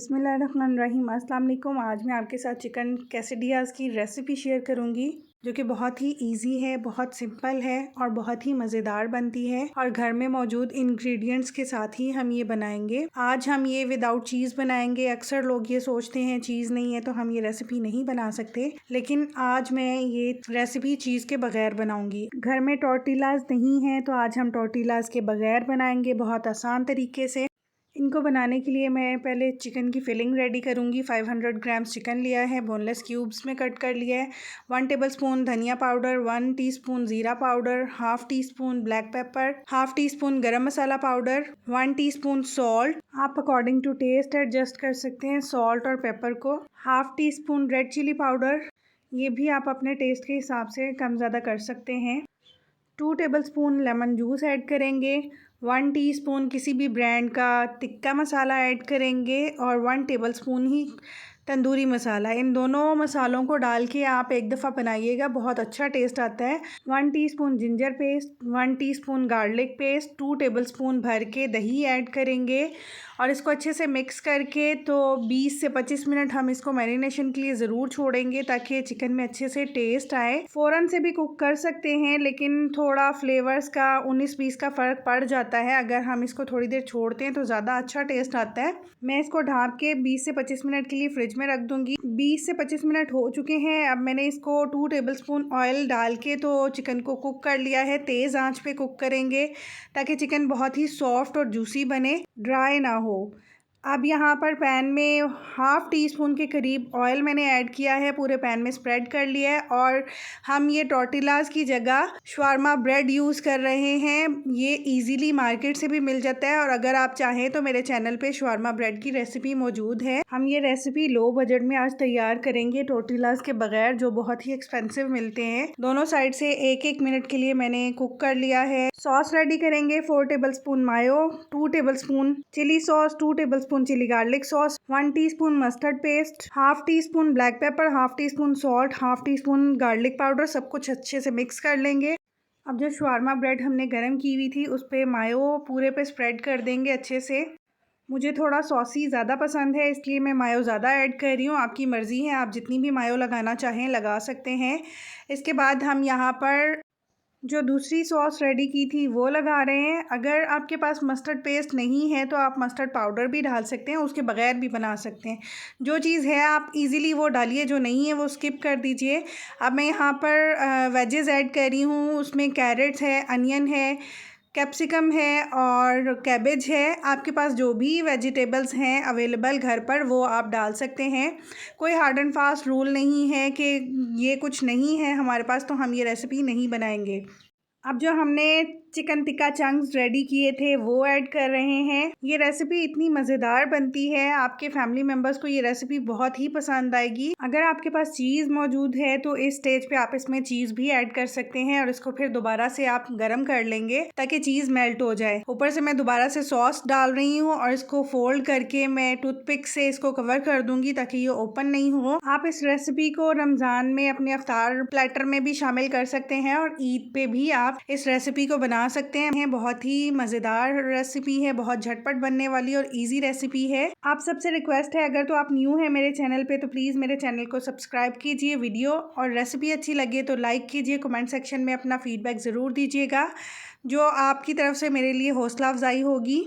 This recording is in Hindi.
बिस्मिल्लाहिर्रहमानिर्रहीम। अस्सलाम वालेकुम। आज मैं आपके साथ चिकन quesadillas की रेसिपी शेयर करूंगी जो कि बहुत ही इजी है, बहुत सिंपल है और बहुत ही मज़ेदार बनती है और घर में मौजूद इंग्रेडिएंट्स के साथ ही हम ये बनाएंगे। आज हम ये विदाउट चीज़ बनाएंगे। अक्सर लोग ये सोचते हैं चीज़ नहीं है तो हम ये रेसिपी नहीं बना सकते, लेकिन आज मैं ये रेसिपी चीज़ के बगैर बनाऊंगी। घर में टॉर्टिलाज नहीं है तो आज हम टॉर्टिलाज के बगैर बनाएंगे बहुत आसान तरीके से। इनको बनाने के लिए मैं पहले चिकन की फिलिंग रेडी करूँगी। 500 ग्राम्स चिकन लिया है, बोनलेस क्यूब्स में कट कर लिया है। 1 टेबलस्पून धनिया पाउडर, 1 टीस्पून ज़ीरा powder, half teaspoon black pepper, half teaspoon garam masala powder, 1 teaspoon salt. आप अकॉर्डिंग टू टेस्ट एडजस्ट कर सकते हैं सॉल्ट और पेपर को। Half teaspoon red chili powder, ये भी आप अपने टेस्ट के हिसाब से कम ज़्यादा कर सकते हैं। 2 टेबलस्पून लेमन जूस ऐड करेंगे। 1 टीस्पून किसी भी ब्रांड का टिक्का मसाला ऐड करेंगे और 1 टेबलस्पून ही तंदूरी मसाला। इन दोनों मसालों को डाल के आप एक दफ़ा बनाइएगा, बहुत अच्छा टेस्ट आता है। 1 teaspoon ginger paste, 1 teaspoon garlic paste, 2 tablespoon भर के दही ऐड करेंगे और इसको अच्छे से मिक्स करके तो 20 से 25 मिनट हम इसको मैरिनेशन के लिए ज़रूर छोड़ेंगे ताकि चिकन में अच्छे से टेस्ट आए। फ़ौरन से भी कुक कर सकते हैं, लेकिन थोड़ा फ्लेवर्स का 19-20 का फ़र्क पड़ जाता है। अगर हम इसको थोड़ी देर छोड़ते हैं तो ज़्यादा अच्छा टेस्ट आता है। मैं इसको ढाँप के 20 से 25 मिनट के लिए फ्रिज में रख दूँगी। 20 से 25 मिनट हो चुके हैं। अब मैंने इसको 2 टेबलस्पून ऑयल डाल के तो चिकन को कुक कर लिया है। तेज़ आंच पे कुक करेंगे ताकि चिकन बहुत ही सॉफ्ट और जूसी बने, ड्राई ना हो। अब यहाँ पर पैन में हाफ़ टी स्पून के करीब ऑयल मैंने ऐड किया है, पूरे पैन में स्प्रेड कर लिया है और हम ये टॉर्टिलाज़ की जगह शवारमा ब्रेड यूज़ कर रहे हैं। ये इजीली मार्केट से भी मिल जाता है और अगर आप चाहें तो मेरे चैनल पे शवारमा ब्रेड की रेसिपी मौजूद है। हम ये रेसिपी लो बजट में आज तैयार करेंगे टॉर्टिलाज़ के बगैर, जो बहुत ही एक्सपेंसिव मिलते हैं। दोनों साइड से 1-1 मिनट के लिए मैंने कुक कर लिया है। सॉस रेडी करेंगे। 4 tablespoon mayo, 2 tablespoon chili sauce, 2 tablespoon chili garlic sauce, 1 teaspoon mustard paste, half teaspoon black pepper, half teaspoon salt, half teaspoon garlic powder. सब कुछ अच्छे से मिक्स कर लेंगे। अब जो शवारमा ब्रेड हमने गरम की हुई थी उस पे मायो पूरे पे स्प्रेड कर देंगे अच्छे से। मुझे थोड़ा सॉसी ज़्यादा पसंद है इसलिए मैं मायो ज़्यादा ऐड कर रही हूँ। आपकी मर्ज़ी है, आप जितनी भी मायो लगाना चाहें लगा सकते हैं। इसके बाद हम यहाँ पर जो दूसरी सॉस रेडी की थी वो लगा रहे हैं। अगर आपके पास मस्टर्ड पेस्ट नहीं है तो आप मस्टर्ड पाउडर भी डाल सकते हैं, उसके बगैर भी बना सकते हैं। जो चीज़ है आप इजीली वो डालिए, जो नहीं है वो स्किप कर दीजिए। अब मैं यहाँ पर वेजेस ऐड कर रही हूँ। उसमें कैरेट्स है, अनियन है, कैप्सिकम है और कैबेज है। आपके पास जो भी वेजिटेबल्स हैं अवेलेबल घर पर वो आप डाल सकते हैं। कोई हार्ड एंड फास्ट रूल नहीं है कि ये कुछ नहीं है हमारे पास तो हम ये रेसिपी नहीं बनाएंगे। अब जो हमने चिकन टिक्का चंक्स रेडी किए थे वो ऐड कर रहे हैं। ये रेसिपी इतनी मज़ेदार बनती है, आपके फैमिली मेम्बर्स को ये रेसिपी बहुत ही पसंद आएगी। अगर आपके पास चीज़ मौजूद है तो इस स्टेज पे आप इसमें चीज़ भी ऐड कर सकते हैं और इसको फिर दोबारा से आप गरम कर लेंगे ताकि चीज़ मेल्ट हो जाए। ऊपर से मैं दोबारा से सॉस डाल रही हूँ और इसको फोल्ड करके मैं टूथपिक से इसको कवर कर दूंगी ताकि ये ओपन नहीं हो। आप इस रेसिपी को रमज़ान में अपने अफ्तार प्लेटर में भी शामिल कर सकते हैं और ईद पे भी आप इस रेसिपी को बना सकते हैं। बहुत ही मज़ेदार रेसिपी है, बहुत झटपट बनने वाली और इजी रेसिपी है। आप सबसे रिक्वेस्ट है, अगर तो आप न्यू है मेरे चैनल पे तो प्लीज़ मेरे चैनल को सब्सक्राइब कीजिए। वीडियो और रेसिपी अच्छी लगे तो लाइक कीजिए। कमेंट सेक्शन में अपना फीडबैक ज़रूर दीजिएगा, जो आपकी तरफ से मेरे लिए हौसला अफजाई होगी।